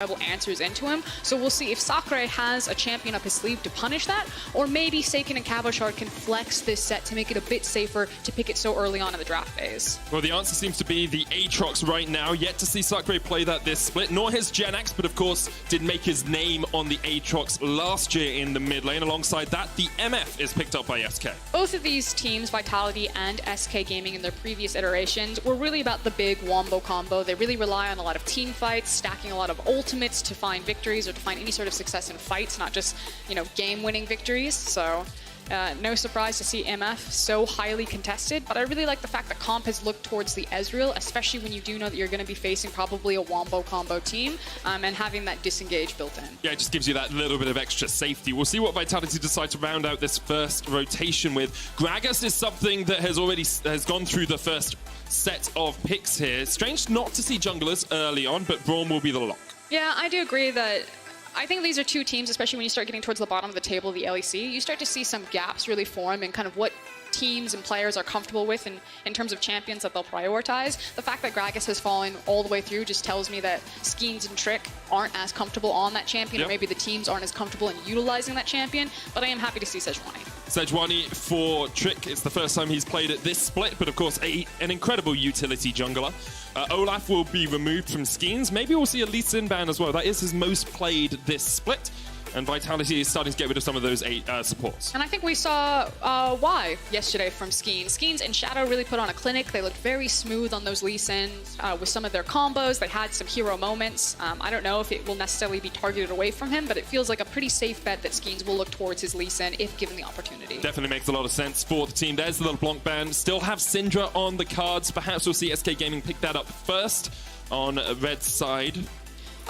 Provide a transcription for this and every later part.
answers into him. So we'll see if Sacre has a champion up his sleeve to punish that, or maybe Saken and Cabochard can flex this set to make it a bit safer to pick it so early on in the draft phase. Well, the answer seems to be the Aatrox right now. Yet to see Sacre play that this split, nor his Jenax, but of course did make his name on the Aatrox last year in the mid lane. Alongside that, the MF is picked up by SK. Both of these teams, Vitality and SK Gaming in their previous iterations, were really about the big wombo combo. They really rely on a lot of team fights, stacking a lot of ultimates to find victories or to find any sort of success in fights, not just, you know, game-winning victories. So no surprise to see MF so highly contested, but I really like the fact that comp has looked towards the Ezreal, especially when you do know that you're going to be facing probably a wombo combo team, and having that disengage built in. Yeah, it just gives you that little bit of extra safety. We'll see what Vitality decide to round out this first rotation with. Gragas is something that has gone through the first set of picks here. Strange not to see junglers early on, but Braum will be the lock. Yeah, I do agree that I think these are two teams, especially when you start getting towards the bottom of the table of the LEC, you start to see some gaps really form in kind of what teams and players are comfortable with in terms of champions that they'll prioritize. The fact that Gragas has fallen all the way through just tells me that Skeanz and Trick aren't as comfortable on that champion, or maybe the teams aren't as comfortable in utilizing that champion, but I am happy to see Sejuani. Sejuani for Trick, it's the first time he's played at this split, but of course an incredible utility jungler. Olaf will be removed from Skeanz. Maybe we'll see a Lee Sin ban as well. That is his most played this split. And Vitality is starting to get rid of some of those supports. And I think we saw why yesterday from Skeanz. Skeanz and Shadow really put on a clinic. They looked very smooth on those Lee Sins with some of their combos. They had some hero moments. I don't know if it will necessarily be targeted away from him, but it feels like a pretty safe bet that Skeanz will look towards his Lee Sin if given the opportunity. Definitely makes a lot of sense for the team. There's the little Blanc ban. Still have Syndra on the cards. Perhaps we'll see SK Gaming pick that up first on Red's side.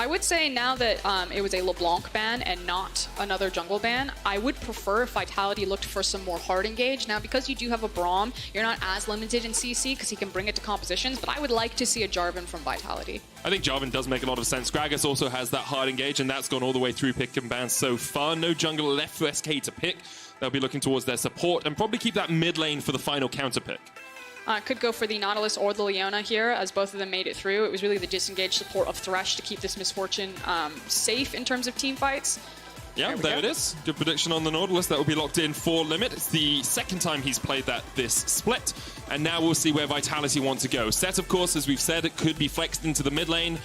I would say now that it was a LeBlanc ban and not another jungle ban, I would prefer if Vitality looked for some more hard engage. Now, because you do have a Braum, you're not as limited in CC because he can bring it to compositions, but I would like to see a Jarvan from Vitality. I think Jarvan does make a lot of sense. Gragas also has that hard engage, and that's gone all the way through pick and ban so far. No jungle left for SK to pick. They'll be looking towards their support and probably keep that mid lane for the final counter pick. Could go for the Nautilus or the Leona here, as both of them made it through. It was really the disengaged support of Thresh to keep this Misfortune safe in terms of team fights. Yeah, there it is. Good prediction on the Nautilus. That will be locked in for Limit. It's the second time he's played that this split. And now we'll see where Vitality want to go. Set, of course, as we've said, it could be flexed into the mid lane.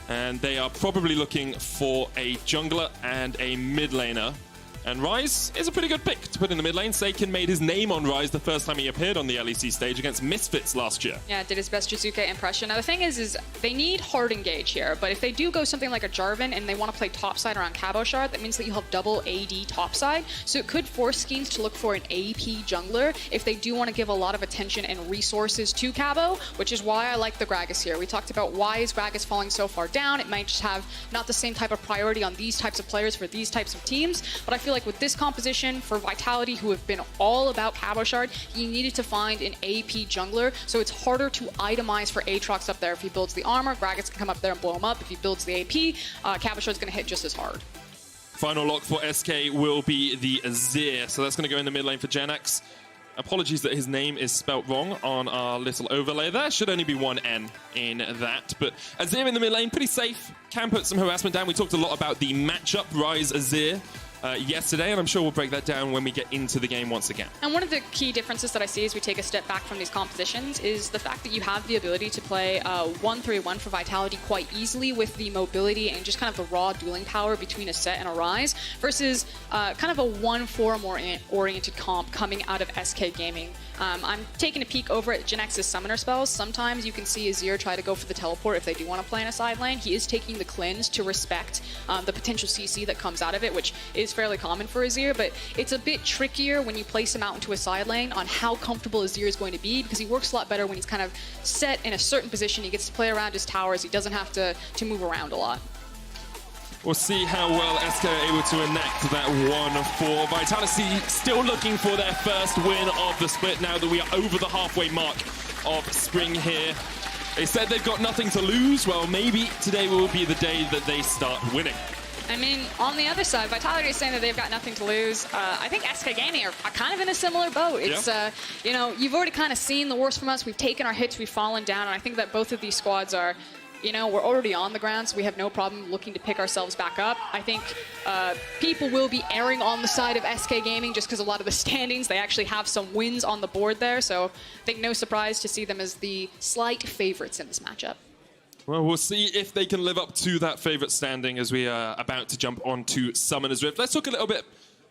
And they are probably looking for a jungler and a mid laner. And Ryze is a pretty good pick to put in the mid lane. Saken made his name on Ryze the first time he appeared on the LEC stage against Misfits last year. Yeah, did his best Jizuke impression. Now the thing is they need hard engage here, but if they do go something like a Jarvan and they want to play topside around Cabochard, that means that you'll have double AD topside. So it could force Skeanz to look for an AP jungler if they do want to give a lot of attention and resources to Cabo, which is why I like the Gragas here. We talked about why is Gragas falling so far down. It might just have not the same type of priority on these types of players for these types of teams, but I feel like with this composition for Vitality, who have been all about Cabochard, he needed to find an AP jungler, so it's harder to itemize for Aatrox up there. If he builds the armor, Gragas can come up there and blow him up. If he builds the AP, Cabochard's going to hit just as hard. Final lock for SK will be the Azir, so that's going to go in the mid lane for Jenax. Apologies that his name is spelt wrong on our little overlay there. Should only be one N in that. But Azir in the mid lane, pretty safe. Can put some harassment down. We talked a lot about the matchup, Ryze Azir, yesterday, and I'm sure we'll break that down when we get into the game once again. And one of the key differences that I see as we take a step back from these compositions is the fact that you have the ability to play 1-3-1 for Vitality quite easily with the mobility and just kind of the raw dueling power between a Set and a Ryze versus kind of a 1-4 oriented comp coming out of SK Gaming. I'm taking a peek over at Jenax's summoner spells. Sometimes you can see Azir try to go for the teleport if they do want to play in a side lane. He is taking the cleanse to respect the potential CC that comes out of it, which is fairly common for Azir, but it's a bit trickier when you place him out into a side lane on how comfortable Azir is going to be, because he works a lot better when he's kind of set in a certain position. He gets to play around his towers. He doesn't have to move around a lot. We'll see how well SK are able to enact that 1-4. Vitality still looking for their first win of the split now that we are over the halfway mark of spring here. They said they've got nothing to lose. Well, maybe today will be the day that they start winning. I mean, on the other side, Vitality is saying that they've got nothing to lose. I think SK Gaming are kind of in a similar boat. It's, you know, you've already kind of seen the worst from us. We've taken our hits, we've fallen down, and I think that both of these squads are you know, we're already on the ground, so we have no problem looking to pick ourselves back up. I think people will be erring on the side of SK Gaming just because a lot of the standings, they actually have some wins on the board there. So I think no surprise to see them as the slight favorites in this matchup. Well, we'll see if they can live up to that favorite standing as we are about to jump on to Summoner's Rift. Let's talk a little bit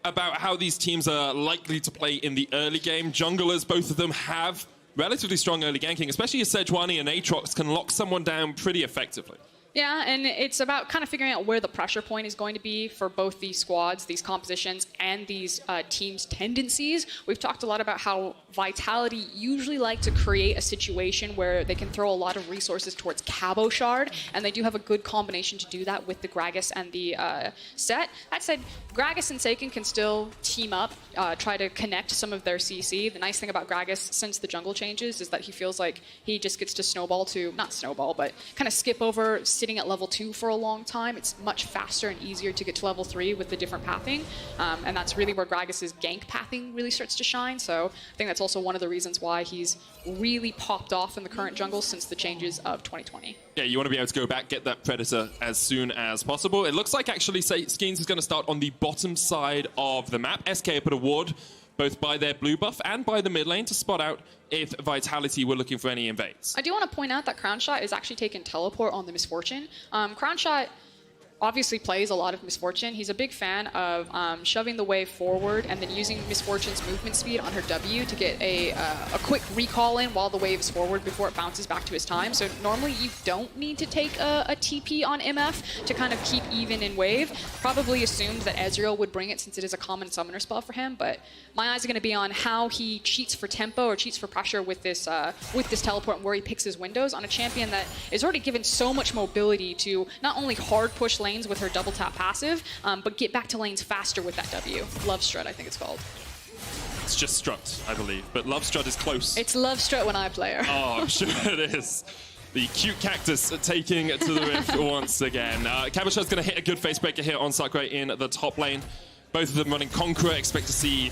about how these teams are likely to play in the early game. Junglers, both of them have relatively strong early ganking, especially as Sejuani and Aatrox can lock someone down pretty effectively. Yeah, and it's about kind of figuring out where the pressure point is going to be for both these squads, these compositions, and these teams' tendencies. We've talked a lot about how Vitality usually like to create a situation where they can throw a lot of resources towards Cabochard, and they do have a good combination to do that with the Gragas and the Set. That said, Gragas and Saken can still team up, try to connect some of their CC. The nice thing about Gragas since the jungle changes is that he feels like he just gets to snowball to, not snowball, but kind of skip over sitting at level 2 for a long time. It's much faster and easier to get to level 3 with the different pathing, and that's really where Gragas' gank pathing really starts to shine. So I think that's also one of the reasons why he's really popped off in the current jungle since the changes of 2020. Yeah, you want to be able to go back, get that Predator as soon as possible. It looks like actually Skeanz is going to start on the bottom side of the map. SK put a ward both by their blue buff and by the mid lane to spot out if Vitality were looking for any invades. I do want to point out that Crownshot is actually taking teleport on the Misfortune. Crownshot obviously plays a lot of Misfortune. He's a big fan of shoving the wave forward and then using Misfortune's movement speed on her W to get a quick recall in while the wave is forward before it bounces back to his time. So normally you don't need to take a TP on MF to kind of keep even in wave. Probably assumed that Ezreal would bring it since it is a common summoner spell for him, but my eyes are going to be on how he cheats for tempo or cheats for pressure with this teleport and where he picks his windows on a champion that is already given so much mobility to not only hard push lanes with her double tap passive, but get back to lanes faster with that W. Love Strut, I think it's called. It's just Strut, I believe, but Love Strut is close. It's Love Strut when I play her. Oh, I'm sure it is. The cute cactus taking to the rift once again. Cabochard's going to hit a good facebreaker here on Sacre in the top lane. Both of them running Conqueror. Expect to see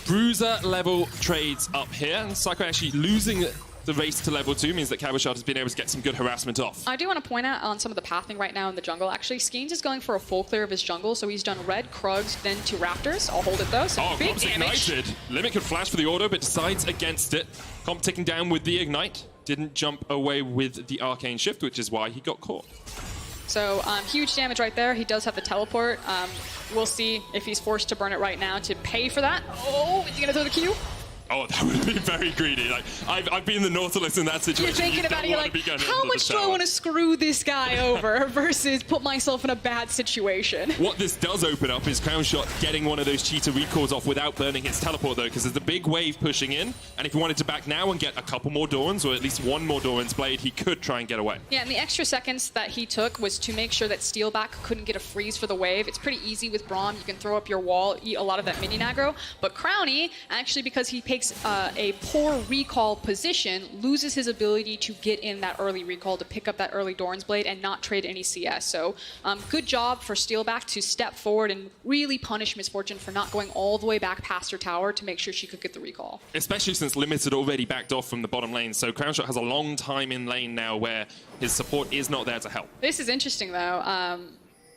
Bruiser level trades up here, and Sacre actually losing the race to level 2 means that Cabochard has been able to get some good harassment off. I do want to point out on some of the pathing right now in the jungle. Actually, Skeanz is going for a full clear of his jungle, so he's done red, Krugs, then 2 Raptors. I'll hold it though, so big damage. Ignited. Limit could flash for the auto, but decides against it. Comp ticking down with the Ignite. Didn't jump away with the Arcane Shift, which is why he got caught. So huge damage right there. He does have the teleport. We'll see if he's forced to burn it right now to pay for that. Oh, is he going to throw the Q? Oh, that would be very greedy. Like I've been the Nautilus in that situation. You're thinking about it, you're like, how much do I want to screw this guy over versus put myself in a bad situation? What this does open up is Crownshot getting one of those cheater recalls off without burning his teleport, though, because there's a big wave pushing in, and if he wanted to back now and get a couple more Dorans, or at least one more Doran's Blade, he could try and get away. Yeah, and the extra seconds that he took was to make sure that Steelback couldn't get a freeze for the wave. It's pretty easy with Braum. You can throw up your wall, eat a lot of that minion aggro, but Crowny, actually, because he takes a poor recall position, loses his ability to get in that early recall to pick up that early Doran's Blade and not trade any CS. So good job for Steelback to step forward and really punish Misfortune for not going all the way back past her tower to make sure she could get the recall. Especially since Limit had already backed off from the bottom lane, so Crownshot has a long time in lane now where his support is not there to help. This is interesting though.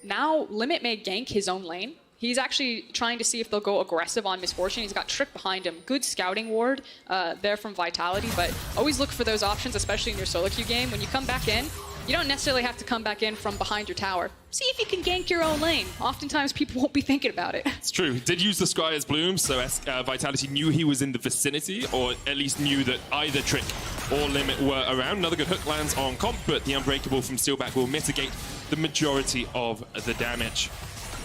Now Limit may gank his own lane. He's actually trying to see if they'll go aggressive on Misfortune. He's got Trick behind him. Good scouting ward there from Vitality, but always look for those options, especially in your solo queue game. When you come back in, you don't necessarily have to come back in from behind your tower. See if you can gank your own lane. Oftentimes, people won't be thinking about it. It's true. He did use the Scryer's Bloom, so Vitality knew he was in the vicinity, or at least knew that either Trick or Limit were around. Another good hook lands on Comp, but the Unbreakable from Steelback will mitigate the majority of the damage.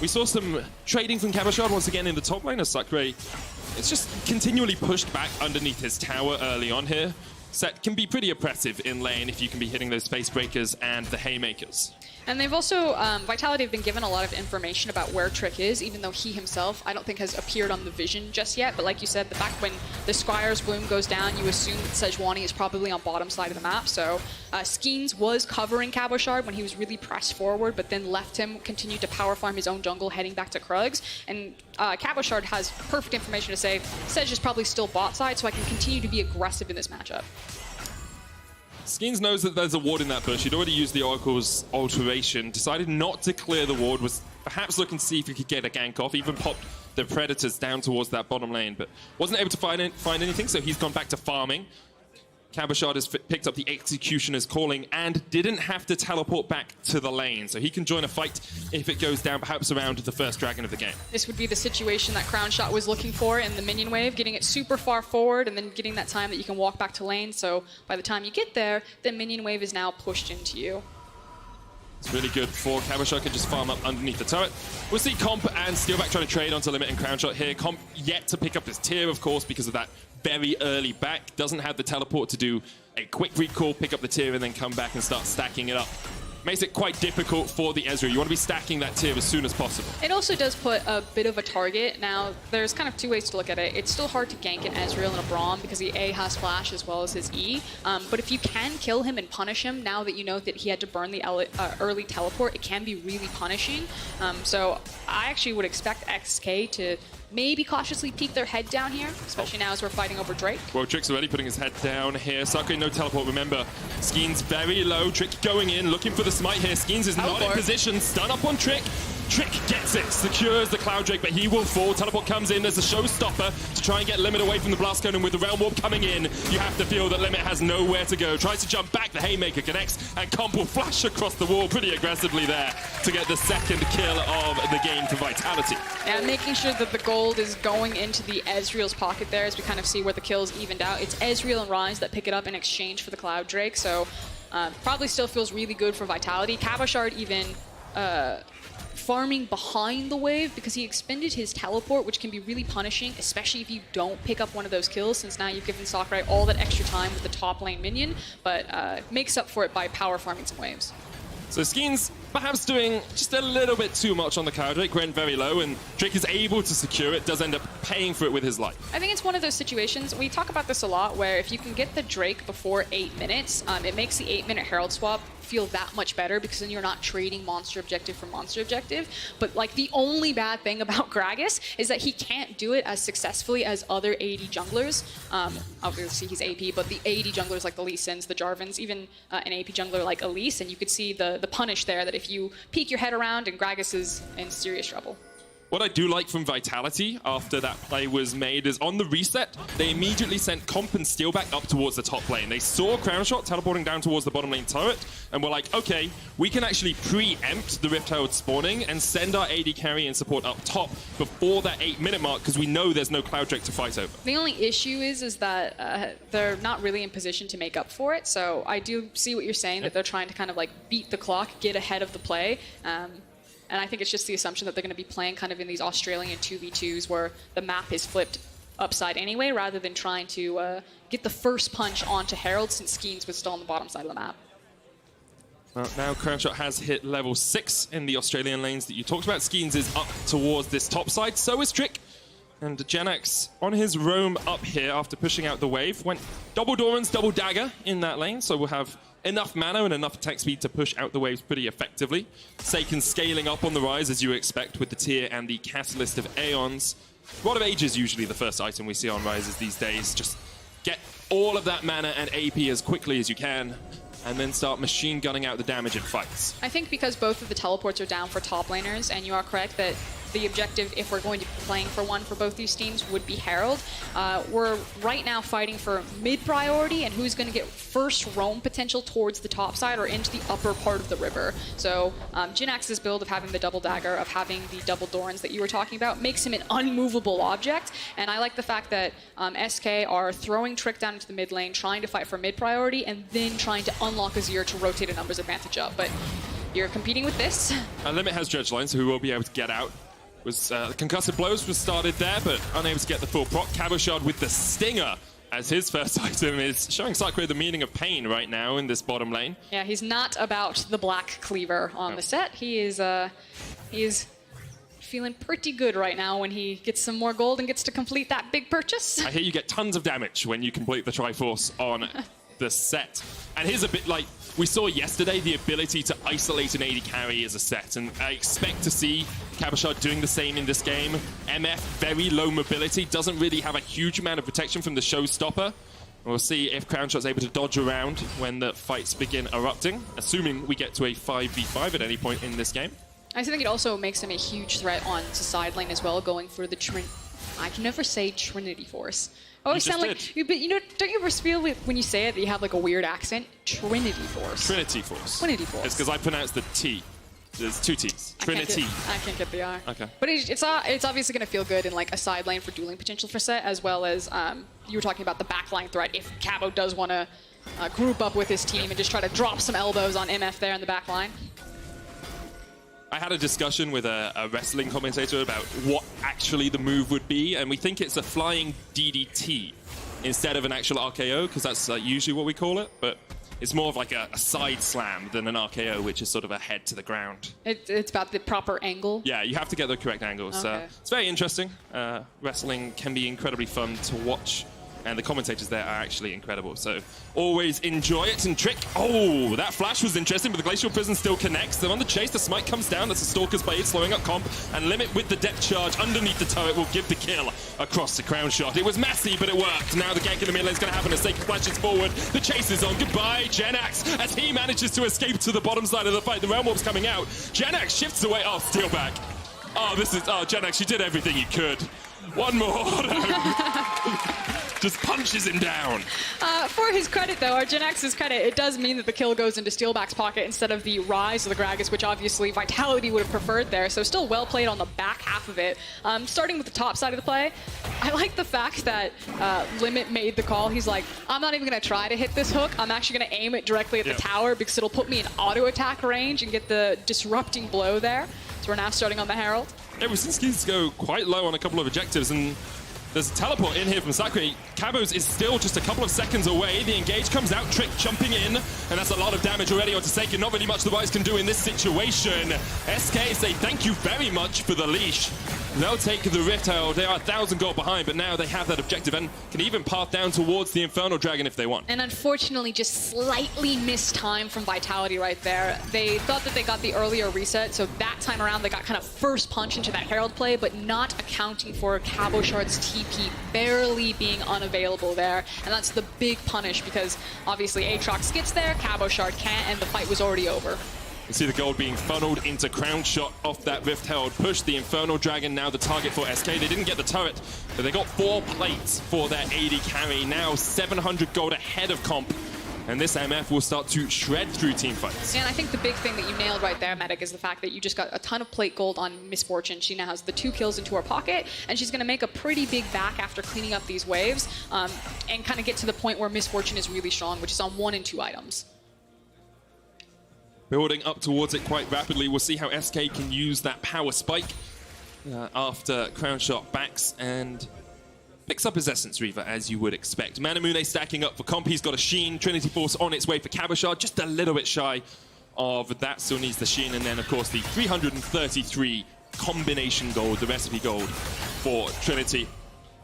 We saw some trading from Cabochard once again in the top lane as Sacre. It's just continually pushed back underneath his tower early on here. Set can be pretty oppressive in lane if you can be hitting those space breakers and the haymakers. And they've also, Vitality have been given a lot of information about where Trick is, even though he himself, I don't think, has appeared on the vision just yet. But like you said, the fact when the Squire's Bloom goes down, you assume that Sejuani is probably on bottom side of the map. So Skeanz was covering Cabochard when he was really pressed forward, but then left him, continued to power farm his own jungle, heading back to Krugs. And Cabochard has perfect information to say, Sej is probably still bot side, so I can continue to be aggressive in this matchup. Skeanz knows that there's a ward in that bush. He'd already used the Oracle's alteration, decided not to clear the ward, was perhaps looking to see if he could get a gank off, even popped the Predators down towards that bottom lane, but wasn't able to find anything, so he's gone back to farming. Cabochard has picked up the Executioner's calling and didn't have to teleport back to the lane, so he can join a fight if it goes down, perhaps around the first dragon of the game. This would be the situation that Crownshot was looking for in the minion wave, getting it super far forward and then getting that time that you can walk back to lane, so by the time you get there, the minion wave is now pushed into you. It's really good for Cabochard, can just farm up underneath the turret. We'll see Comp and Steelback trying to trade onto Limit and Crownshot here. Comp yet to pick up his tier, of course, because of that very early back. Doesn't have the teleport to do a quick recall, pick up the tier, and then come back and start stacking it up. Makes it quite difficult for the Ezreal. You want to be stacking that tier as soon as possible. It also does put a bit of a target. Now, there's kind of two ways to look at it. It's still hard to gank an Ezreal and a Braum because he A, has flash as well as his E. But if you can kill him and punish him, now that you know that he had to burn the early teleport, it can be really punishing. So I actually would expect XK to maybe cautiously peek their head down here, especially now as we're fighting over Drake. Well, Trick's already putting his head down here. Sacre, no teleport, remember. Skeanz very low. Trick going in, looking for the smite here. Skeanz is not in position. Stun up on Trick. Trick gets it, secures the Cloud Drake, but he will fall. Teleport comes in as a showstopper to try and get Limit away from the Blast Cone, and with the Realm Warp coming in, you have to feel that Limit has nowhere to go. Tries to jump back, the Haymaker connects, and Comp will flash across the wall pretty aggressively there to get the second kill of the game for Vitality. Yeah, making sure that the gold is going into the Ezreal's pocket there as we kind of see where the kills evened out. It's Ezreal and Ryze that pick it up in exchange for the Cloud Drake, so probably still feels really good for Vitality. Cabochard even farming behind the wave because he expended his teleport, which can be really punishing, especially if you don't pick up one of those kills, since now you've given Sacre all that extra time with the top lane minion, but makes up for it by power farming some waves. So Skeanz perhaps doing just a little bit too much on the Cloud Drake, went very low, and Drake is able to secure it, does end up paying for it with his life. I think it's one of those situations, we talk about this a lot, where if you can get the Drake before 8 minutes, it makes the 8-minute Herald swap feel that much better because then you're not trading monster objective for monster objective. But like the only bad thing about Gragas is that he can't do it as successfully as other AD junglers. Obviously he's AP, but the AD junglers like the Lee Sins, the Jarvans, even an AP jungler like Elise, and you could see the punish there that if you peek your head around and Gragas is in serious trouble. What I do like from Vitality after that play was made is on the reset, they immediately sent Comp and Steelback up towards the top lane. They saw Crownshot teleporting down towards the bottom lane turret and were like, okay, we can actually preempt the Rift Herald spawning and send our AD carry and support up top before that 8-minute mark because we know there's no Cloud Drake to fight over. The only issue is that they're not really in position to make up for it. So I do see what you're saying, that they're trying to kind of like beat the clock, get ahead of the play. And I think it's just the assumption that they're going to be playing kind of in these Australian 2v2s where the map is flipped upside anyway, rather than trying to get the first punch onto Herald, since Skeanz was still on the bottom side of the map. Well, now Crownshot has hit level 6 in the Australian lanes that you talked about. Skeanz is up towards this top side, so is Trick. And Jenax on his roam up here after pushing out the wave. Went double Dorans, double Dagger in that lane, so we'll have enough mana and enough attack speed to push out the waves pretty effectively. Saken scaling up on the rise as you expect with the tier and the Catalyst of Aeons. Rod of Age is usually the first item we see on rises these days. Just get all of that mana and AP as quickly as you can, and then start machine gunning out the damage in fights. I think because both of the teleports are down for top laners, and you are correct that the objective, if we're going to be playing for one for both these teams, would be Herald. We're right now fighting for mid-priority and who's going to get first roam potential towards the top side or into the upper part of the river. So Jenax's build of having the double dagger, of having the double Dorans that you were talking about, makes him an unmovable object. And I like the fact that SK are throwing Trick down into the mid lane, trying to fight for mid-priority, and then trying to unlock Azir to rotate a numbers advantage up. But you're competing with this. Limit has Dredge Line, so he will be able to get out. Concussive Blows was started there, but unable to get the full proc. Cabochard with the Stinger as his first item is showing Sacre the meaning of pain right now in this bottom lane. Yeah, he's not about the black cleaver on the set. He is feeling pretty good right now when he gets some more gold and gets to complete that big purchase. I hear you get tons of damage when you complete the Triforce on the set. And here's a bit like we saw yesterday, the ability to isolate an AD carry as a set, and I expect to see Cabochard doing the same in this game. MF, very low mobility, doesn't really have a huge amount of protection from the showstopper, We'll see if Crownshot's able to dodge around when the fights begin erupting, assuming we get to a 5v5 at any point in this game. I think it also makes him a huge threat on the side lane as well, going for the I can never say Trinity Force. I always sound like, but you know, don't you ever feel when you say it that you have like a weird accent? Trinity Force. Trinity Force. Trinity Force. It's because I pronounced the T. There's two T's. Trinity. I can't get the R. Okay. But it's obviously going to feel good in like a side lane for dueling potential for Set, as well as you were talking about the backline threat. If Cabo does want to group up with his team and just try to drop some elbows on MF there in the backline. I had a discussion with a wrestling commentator about what actually the move would be, and we think it's a flying DDT instead of an actual RKO, because that's usually what we call it, but it's more of like a side slam than an RKO, which is sort of a head to the ground. It's about the proper angle? Yeah, you have to get the correct angle. Okay. So it's very interesting. Wrestling can be incredibly fun to watch, and the commentators there are actually incredible. So always enjoy it. And Trick, oh, that flash was interesting, but the Glacial Prison still connects. They're on the chase. The smite comes down. That's a Stalker's Blade, slowing up Comp, and Limit with the depth charge underneath the turret will give the kill across the Crownshot. It was messy, but it worked. Now the gank in the mid lane is going to happen as Sacre flashes forward. The chase is on. Goodbye, Jenax, as he manages to escape to the bottom side of the fight. The Realm Warp's coming out. Jenax shifts away. Oh, Steelback. Oh, Jenax, you did everything you could. One more. Just punches him down. For his credit, though, or Jenax's credit, it does mean that the kill goes into Steelback's pocket instead of the rise of the Gragas, which obviously Vitality would have preferred there. So still well played on the back half of it. Starting with the top side of the play, I like the fact that Limit made the call. He's like, I'm not even going to try to hit this hook. I'm actually going to aim it directly at the tower because it'll put me in auto attack range and get the disrupting blow there. So we're now starting on the Herald. Yeah, we've seen Skeanz go quite low on a couple of objectives, and there's a teleport in here from Sacre. Cabos is still just a couple of seconds away. The engage comes out, Trick jumping in, and that's a lot of damage already onto Saken. Not really much the Rise can do in this situation. SK say thank you very much for the leash. They'll take the Rift Herald. They are 1,000 gold behind, but now they have that objective and can even path down towards the Infernal Dragon if they want. And unfortunately, just slightly missed time from Vitality right there. They thought that they got the earlier reset, so that time around they got kind of first punch into that Herald play, but not accounting for Cabochard's TP barely being unavailable there. And that's the big punish because obviously Aatrox gets there, Cabochard can't, and the fight was already over. You see the gold being funneled into Crownshot off that Rift Herald push. The Infernal Dragon now the target for SK. They didn't get the turret, but they got 4 plates for their AD carry. Now 700 gold ahead of Comp. And this MF will start to shred through team fights. And I think the big thing that you nailed right there, Medic, is the fact that you just got a ton of plate gold on Misfortune. She now has the 2 kills into her pocket, and she's going to make a pretty big back after cleaning up these waves and kind of get to the point where Misfortune is really strong, which is on 1 and 2 items. Building up towards it quite rapidly. We'll see how SK can use that power spike after Crownshot backs and picks up his Essence Reaver, as you would expect. Manamune stacking up for Comp. He's got a Sheen. Trinity Force on its way for Cabochard. Just a little bit shy of that. Still needs the Sheen. And then, of course, the 333 combination gold, the recipe gold for Trinity.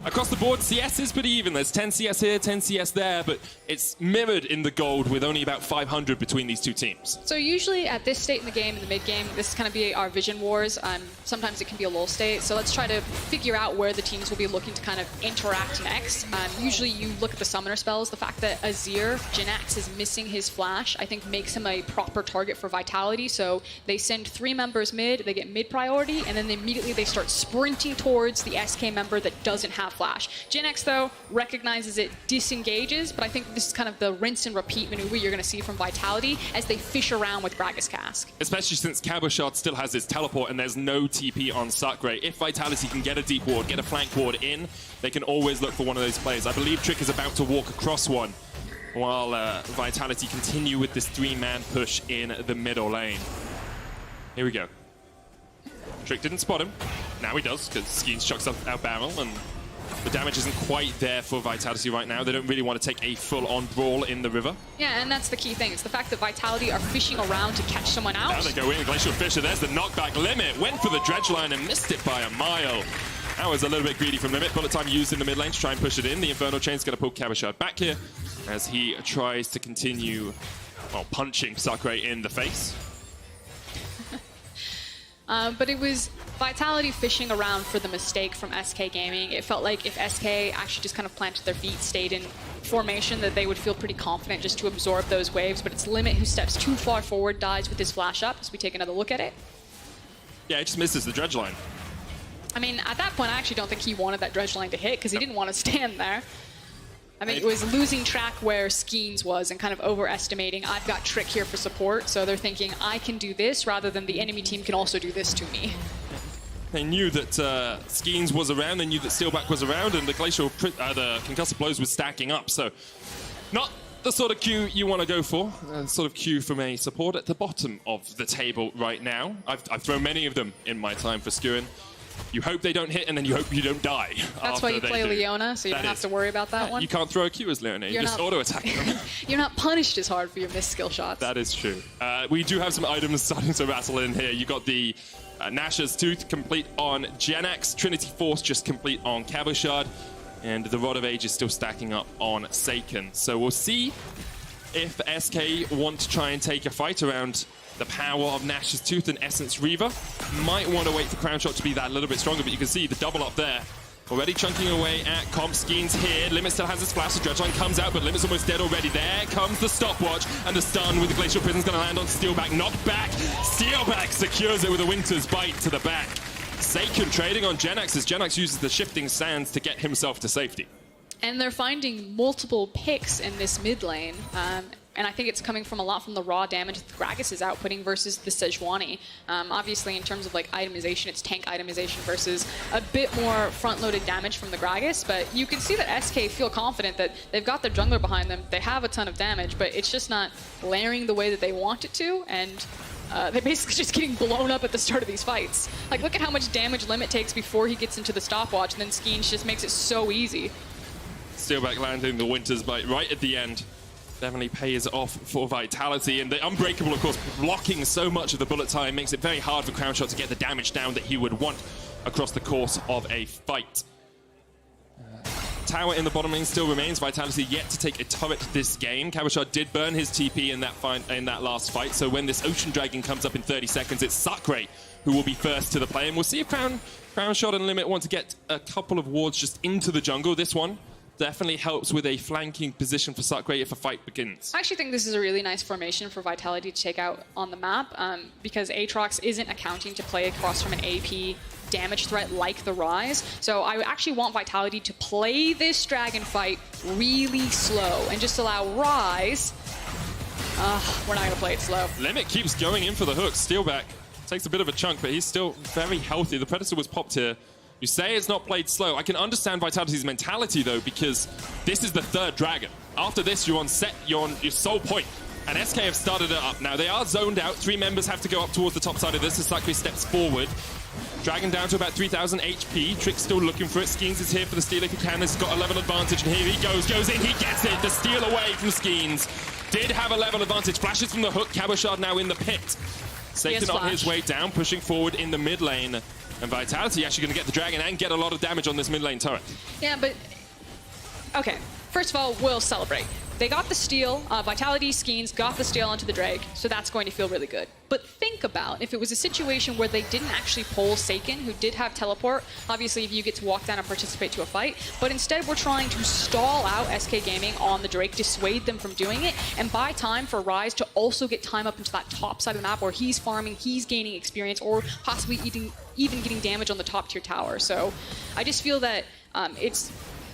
Across the board, CS is pretty even. There's 10 CS here, 10 CS there, but it's mirrored in the gold with only about 500 between these two teams. So usually at this state in the game, in the mid-game, this is kind of be our vision wars. Sometimes it can be a lull state. So let's try to figure out where the teams will be looking to kind of interact next. Usually you look at the summoner spells. The fact that Azir, Jenax, is missing his flash, I think makes him a proper target for Vitality. So they send 3 members mid, they get mid priority, and then immediately they start sprinting towards the SK member that doesn't have flash. Jenax, though, recognizes it, disengages, but I think this is kind of the rinse and repeat maneuver you're going to see from Vitality as they fish around with Gragas Cask. Especially since Cabochard still has his teleport and there's no TP on Sacre. If Vitality can get a deep ward, get a flank ward in, they can always look for one of those plays. I believe Trick is about to walk across one while Vitality continue with this 3-man push in the middle lane. Here we go. Trick didn't spot him. Now he does, because Skeanz chucks up our barrel, and the damage isn't quite there for Vitality right now. They don't really want to take a full-on brawl in the river. Yeah, and that's the key thing. It's the fact that Vitality are fishing around to catch someone out. Now they go in, Glacial Fisher. There's the knockback. Limit went for the dredge line and missed it by a mile. That was a little bit greedy from Limit. Bullet time used in the mid lane to try and push it in. The Infernal Chain's going to pull Cabochard back here as he tries to continue punching Sacre in the face. But it was Vitality fishing around for the mistake from SK Gaming. It felt like if SK actually just kind of planted their feet, stayed in formation, that they would feel pretty confident just to absorb those waves. But it's Limit who steps too far forward, dies with his flash up as we take another look at it. Yeah, he just misses the dredge line. I mean, at that point, I actually don't think he wanted that dredge line to hit because he didn't want to stand there. I think it was losing track where Skeanz was and kind of overestimating, I've got Trick here for support, so they're thinking, I can do this rather than the enemy team can also do this to me. They knew that Skeanz was around, they knew that Steelback was around, and the the concussive blows was stacking up, so not the sort of queue you want to go for, sort of queue from a support at the bottom of the table right now. I've thrown many of them in my time for skewing. You hope they don't hit, and then you hope you don't die. That's why you play Leona, so you don't have to worry about that one. You can't throw a Q as Leona, you just auto-attack them. You're not punished as hard for your missed skill shots. That is true. We do have some items starting to rattle in here. You got the Nash's Tooth complete on Jenax, Trinity Force just complete on Cabochard, and the Rod of Age is still stacking up on Saken. So we'll see if SK want to try and take a fight around the power of Nash's Tooth and Essence Reaver. Might want to wait for Crownshot to be that little bit stronger, but you can see the double up there. Already chunking away at Comp. Skeanz here. Limit still has his flash. The dredge line comes out, but Limit's almost dead already. There comes the stopwatch, and the stun with the Glacial Prison's going to land on Steelback. Knocked back. Steelback secures it with a Winter's Bite to the back. Saken trading on Jenax as Jenax uses the shifting sands to get himself to safety. And they're finding multiple picks in this mid lane. And I think it's coming from a lot from the raw damage that Gragas is outputting versus the Sejuani. Obviously, in terms of like itemization, it's tank itemization versus a bit more front-loaded damage from the Gragas. But you can see that SK feel confident that they've got their jungler behind them. They have a ton of damage, but it's just not layering the way that they want it to. And they're basically just getting blown up at the start of these fights. Like, look at how much damage Limit takes before he gets into the stopwatch, and then Skeanz just makes it so easy. Steelback landing the Winter's Bite right at the end. Definitely pays off for Vitality, and the Unbreakable, of course, blocking so much of the bullet time makes it very hard for Crownshot to get the damage down that he would want across the course of a fight. Tower in the bottom lane still remains. Vitality yet to take a turret this game. Cabochard did burn his TP in that last fight, so when this Ocean Dragon comes up in 30 seconds, it's Sacre who will be first to the play, and we'll see if Crownshot and Limit want to get a couple of wards just into the jungle. This one definitely helps with a flanking position for Sacre if a fight begins. I actually think this is a really nice formation for Vitality to take out on the map because Aatrox isn't accounting to play across from an AP damage threat like the Rise. So I actually want Vitality to play this dragon fight really slow and just allow Rise. We're not going to play it slow. Limit keeps going in for the hook. Steelback takes a bit of a chunk, but he's still very healthy. The Predator was popped here. You say it's not played slow. I can understand Vitality's mentality, though, because this is the third dragon. After this, you're on your sole point. And SK have started it up. Now, they are zoned out. 3 members have to go up towards the top side of this as Sacre steps forward. Dragon down to about 3,000 HP. Trick's still looking for it. Skeanz is here for the steal if he can. He's got a level advantage, and here he goes in, he gets it. The steal away from Skeanz. Did have a level advantage. Flashes from the hook. Cabochard now in the pit. Saken on his way down, pushing forward in the mid lane. And Vitality actually going to get the dragon and get a lot of damage on this mid lane turret. Yeah, but okay. First of all, we'll celebrate. They got the steal. Vitality, Skeanz got the steal onto the Drake, so that's going to feel really good. But think about if it was a situation where they didn't actually pull Saken, who did have teleport. Obviously, if you get to walk down and participate to a fight, but instead we're trying to stall out SK Gaming on the Drake, dissuade them from doing it, and buy time for Rise to also get time up into that top side of the map where he's farming, he's gaining experience, or possibly even getting damage on the top tier tower. So I just feel that it's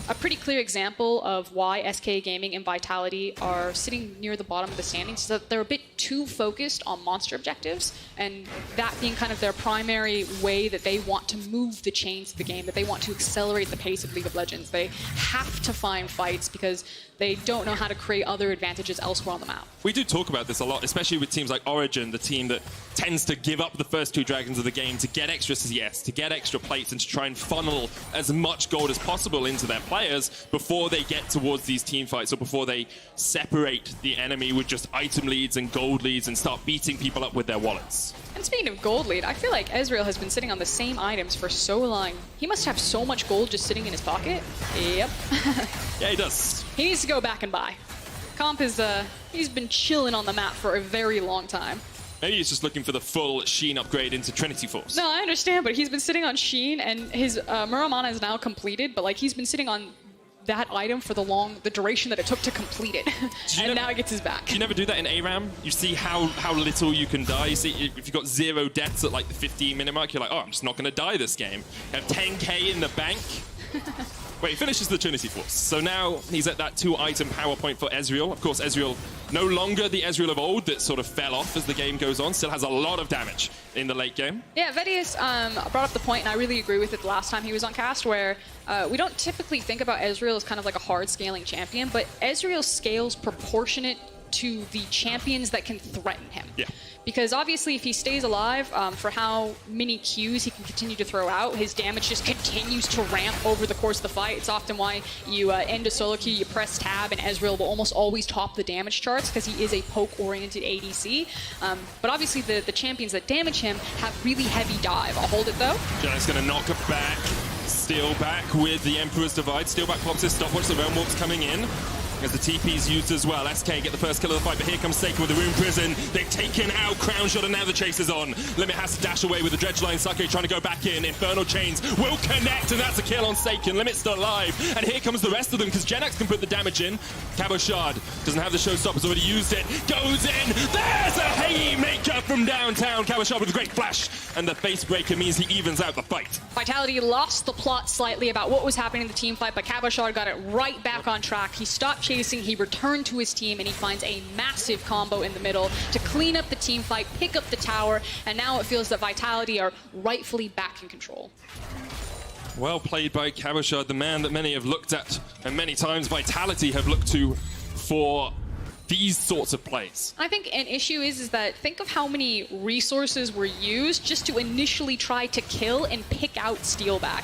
a pretty clear example of why SK Gaming and Vitality are sitting near the bottom of the standings, is that they're a bit too focused on monster objectives, and that being kind of their primary way that they want to move the chains of the game, that they want to accelerate the pace of League of Legends. They have to find fights because they don't know how to create other advantages elsewhere on the map. We do talk about this a lot, especially with teams like Origin, the team that tends to give up the first 2 dragons of the game to get extra CS, to get extra plates, and to try and funnel as much gold as possible into their players before they get towards these team fights, or before they separate the enemy with just item leads and gold leads and start beating people up with their wallets. And speaking of gold lead, I feel like Ezreal has been sitting on the same items for so long. He must have so much gold just sitting in his pocket. Yep. Yeah, he does. He needs to go back and buy. Comp is, he's been chilling on the map for a very long time. Maybe he's just looking for the full Sheen upgrade into Trinity Force. No, I understand, but he's been sitting on Sheen, and his Muramana is now completed, but like he's been sitting on that item for the duration that it took to complete it. And now he gets his back. You never do that in ARAM? You see how little you can die. You see, if you've got 0 deaths at like the 15-minute mark, you're like, oh, I'm just not going to die this game. You have 10k in the bank. Wait, he finishes the Trinity Force. So now he's at that 2-item power point for Ezreal. Of course, Ezreal, no longer the Ezreal of old that sort of fell off as the game goes on. Still has a lot of damage in the late game. Yeah, Vedius brought up the point, and I really agree with it the last time he was on cast, where we don't typically think about Ezreal as kind of like a hard scaling champion, but Ezreal scales proportionate to the champions that can threaten him. Yeah. Because obviously if he stays alive, for how many Qs he can continue to throw out, his damage just continues to ramp over the course of the fight. It's often why you end a solo queue, you press tab, and Ezreal will almost always top the damage charts because he is a poke-oriented ADC. But obviously the champions that damage him have really heavy dive. I'll hold it though. Jenax gonna knock it back. Steelback with the Emperor's Divide. Steelback pops his stopwatch, the Realm Warp's coming in. As the TP's used as well. SK get the first kill of the fight, but here comes Saken with the Rune Prison. They've taken out Crownshot, and now the chase is on. Limit has to dash away with the Dredge Line. Sacre trying to go back in. Infernal Chains will connect, and that's a kill on Saken. Limit's still alive. And here comes the rest of them, because Jenax can put the damage in. Cabochard doesn't have the showstoppers, already used it. Goes in. There's a haymaker from downtown. Cabochard with a great flash. And the face breaker means he evens out the fight. Vitality lost the plot slightly about what was happening in the team fight, but Cabochard got it right back on track. He stopped chasing, he returned to his team, and he finds a massive combo in the middle to clean up the team fight, pick up the tower, and now it feels that Vitality are rightfully back in control. Well played by Cabochard, the man that many have looked at, and many times Vitality have looked to for these sorts of plays. I think an issue is that think of how many resources were used just to initially try to kill and pick out Steelback.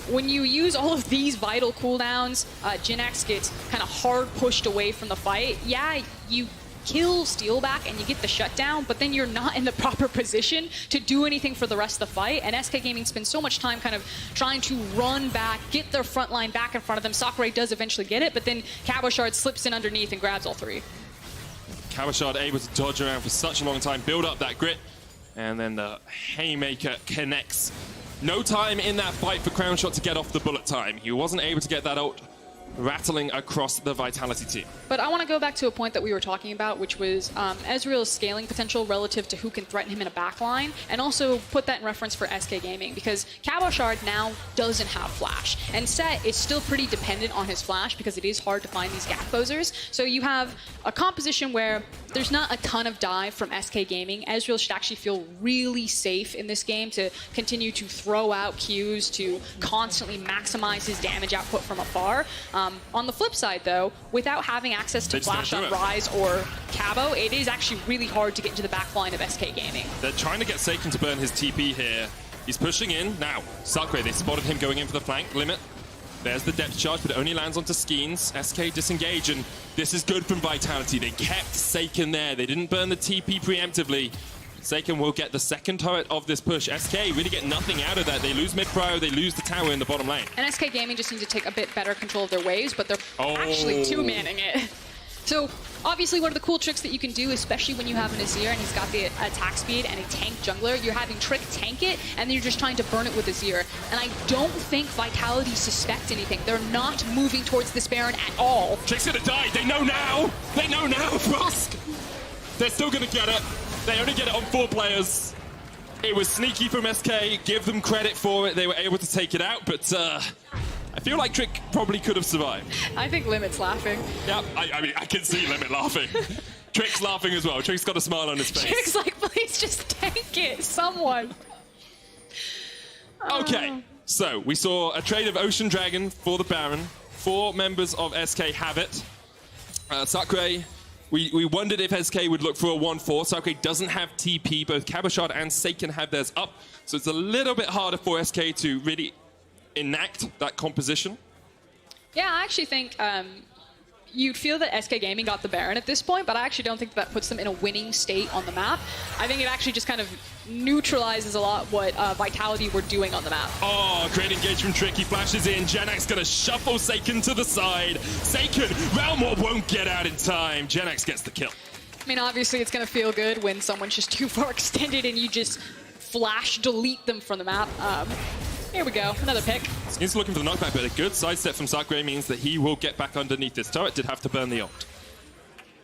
When you use all of these vital cooldowns, Jenax gets kind of hard pushed away from the fight. Yeah, you kill Steelback and you get the shutdown, but then you're not in the proper position to do anything for the rest of the fight. And SK Gaming spends so much time kind of trying to run back, get their front line back in front of them. Sacre does eventually get it, but then Cabochard slips in underneath and grabs all three. Cabochard able to dodge around for such a long time, build up that grit, and then the haymaker connects. No time in that fight for Crownshot to get off the bullet time. He wasn't able to get that out, rattling across the Vitality team. But I want to go back to a point that we were talking about, which was Ezreal's scaling potential relative to who can threaten him in a backline, and also put that in reference for SK Gaming, because Cabochard now doesn't have flash, and Set is still pretty dependent on his flash because it is hard to find these gap closers. So you have a composition where there's not a ton of dive from SK Gaming. Ezreal should actually feel really safe in this game to continue to throw out Qs, to constantly maximize his damage output from afar. On the flip side, though, without having access to flash on Ryze or Cabo, it is actually really hard to get into the back line of SK Gaming. They're trying to get Saken to burn his TP here. He's pushing in. Now, Sacre, they spotted him going in for the flank. Limit. There's the depth charge, but it only lands onto Skeanz. SK disengage, and this is good from Vitality. They kept Saken there. They didn't burn the TP preemptively. Saken will get the second turret of this push. SK really get nothing out of that. They lose mid-prio, they lose the tower in the bottom lane. And SK Gaming just need to take a bit better control of their waves, but they're actually two-manning it. So, obviously, one of the cool tricks that you can do, especially when you have an Azir and he's got the attack speed and a tank jungler, you're having Trick tank it, and then you're just trying to burn it with Azir. And I don't think Vitality suspect anything. They're not moving towards this Baron at all. Trick's gonna die. They know now. They know now, Frosk. They're still gonna get it. They only get it on 4 players. It was sneaky from SK. Give them credit for it. They were able to take it out, but I feel like Trick probably could have survived. I think Limit's laughing. Yeah, I mean, I can see Limit laughing. Trick's laughing as well. Trick's got a smile on his face. Trick's like, please just tank it, someone. Okay, so we saw a trade of Ocean Dragon for the Baron. 4 members of SK have it. Sacre, we wondered if SK would look for a 1-4. Sacre doesn't have TP. Both Cabochard and Saken have theirs up. So it's a little bit harder for SK to really enact that composition. Yeah, I actually think you'd feel that SK Gaming got the Baron at this point, but I actually don't think that puts them in a winning state on the map. I think it actually just kind of neutralizes a lot what Vitality were doing on the map. Oh, great engage from Trick. He flashes in. Jenax gonna shuffle Saken to the side. Saken, Realm Warp won't get out in time. Jenax gets the kill. I mean, obviously it's going to feel good when someone's just too far extended and you just flash delete them from the map. Here we go, another pick. He's looking for the knockback, but a good sidestep from Sacre means that he will get back underneath this turret. Did have to burn the ult.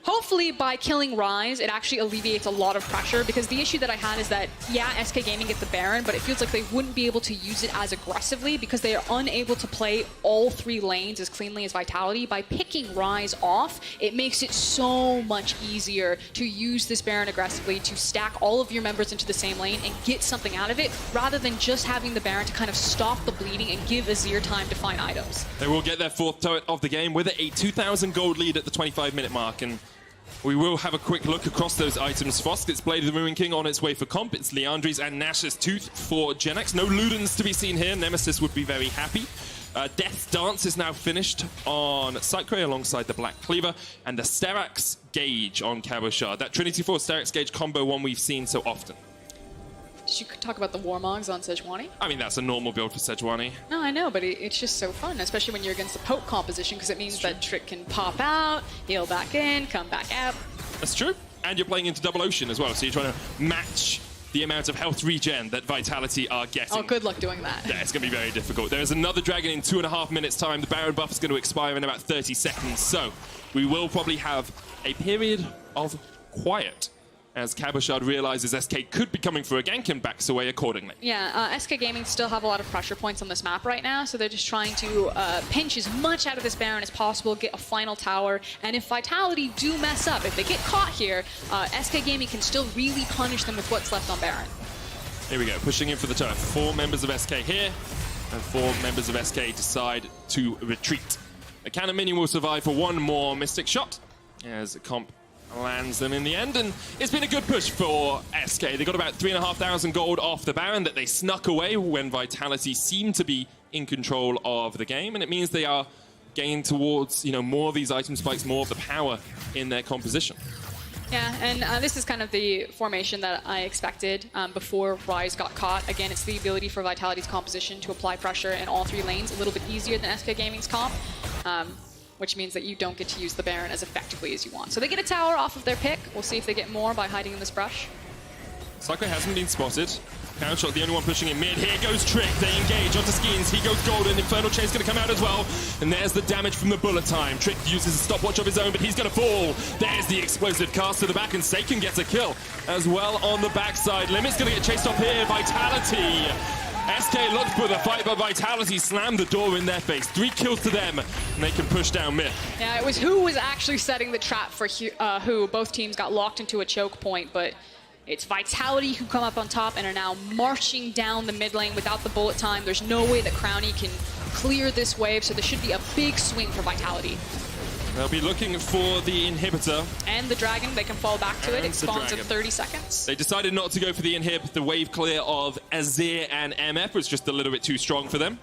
Hopefully by killing Rise, it actually alleviates a lot of pressure, because the issue that I had is that, yeah, SK Gaming get the Baron, but it feels like they wouldn't be able to use it as aggressively because they are unable to play all 3 lanes as cleanly as Vitality. By picking Rise off, it makes it so much easier to use this Baron aggressively, to stack all of your members into the same lane and get something out of it, rather than just having the Baron to kind of stop the bleeding and give Azir time to find items. They will get their 4th turret of the game with a 2,000 gold lead at the 25-minute mark, and we will have a quick look across those items. Fosk, it's Blade of the Ruin King on its way for comp. It's Liandry's and Nash's Tooth for Jenax. No Ludens to be seen here. Nemesis would be very happy. Death's Dance is now finished on Sacre alongside the Black Cleaver, and the Sterak's Gauge on Cabochard. That Trinity Force Sterak's Gauge combo, one we've seen so often. Did you talk about the Warmogs on Sejuani? I mean, that's a normal build for Sejuani. No, I know, but it's just so fun, especially when you're against the poke composition, because it means that Trick can pop out, heal back in, come back out. That's true. And you're playing into Double Ocean as well, so you're trying to match the amount of health regen that Vitality are getting. Oh, good luck doing that. Yeah, it's going to be very difficult. There is another dragon in 2.5 minutes time. The Baron buff is going to expire in about 30 seconds, so we will probably have a period of quiet as Cabochard realizes SK could be coming for a gank and backs away accordingly. Yeah, SK Gaming still have a lot of pressure points on this map right now, so they're just trying to pinch as much out of this Baron as possible, get a final tower, and if Vitality do mess up, if they get caught here, SK Gaming can still really punish them with what's left on Baron. Here we go, pushing in for the turret. 4 members of SK here, and 4 members of SK decide to retreat. The cannon minion will survive for 1 more Mystic shot, as Comp lands them in the end, and it's been a good push for SK. They got about 3,500 gold off the Baron that they snuck away when Vitality seemed to be in control of the game, and it means they are getting towards, you know, more of these item spikes, more of the power in their composition. Yeah, and this is kind of the formation that I expected before Rise got caught. Again, it's the ability for Vitality's composition to apply pressure in all 3 lanes, a little bit easier than SK Gaming's comp. Which means that you don't get to use the Baron as effectively as you want. So they get a tower off of their pick. We'll see if they get more by hiding in this brush. Sacre hasn't been spotted. Crownshot, the only one pushing in mid. Here goes Trick. They engage onto Skeanz. He goes golden. Infernal Chain's going to come out as well. And there's the damage from the bullet time. Trick uses a stopwatch of his own, but he's going to fall. There's the explosive cast to the back, and Saken gets a kill as well on the backside. Limit's going to get chased off here. Vitality. SK looked for the fight, but Vitality slammed the door in their face. 3 kills to them, and they can push down mid. Yeah, it was who was actually setting the trap for who. Both teams got locked into a choke point, but it's Vitality who come up on top and are now marching down the mid lane without the bullet time. There's no way that Crowny can clear this wave, so there should be a big swing for Vitality. They'll be looking for the inhibitor. And the dragon, they can fall back to it. It spawns in 30 seconds. They decided not to go for the inhib. The wave clear of Azir and MF was just a little bit too strong for them.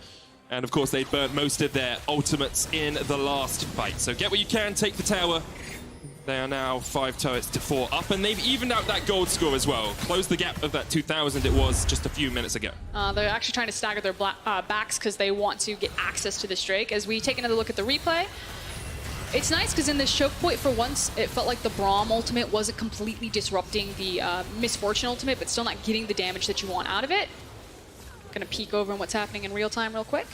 And of course, they burnt most of their ultimates in the last fight. So get what you can, take the tower. They are now 5 turrets to 4 up, and they've evened out that gold score as well. Closed the gap of that 2,000 it was just a few minutes ago. They're actually trying to stagger their backs because they want to get access to this Drake. As we take another look at the replay, it's nice because in this choke point, for once, it felt like the Braum ultimate wasn't completely disrupting the Misfortune ultimate, but still not getting the damage that you want out of it. Gonna peek over on what's happening in real time real quick.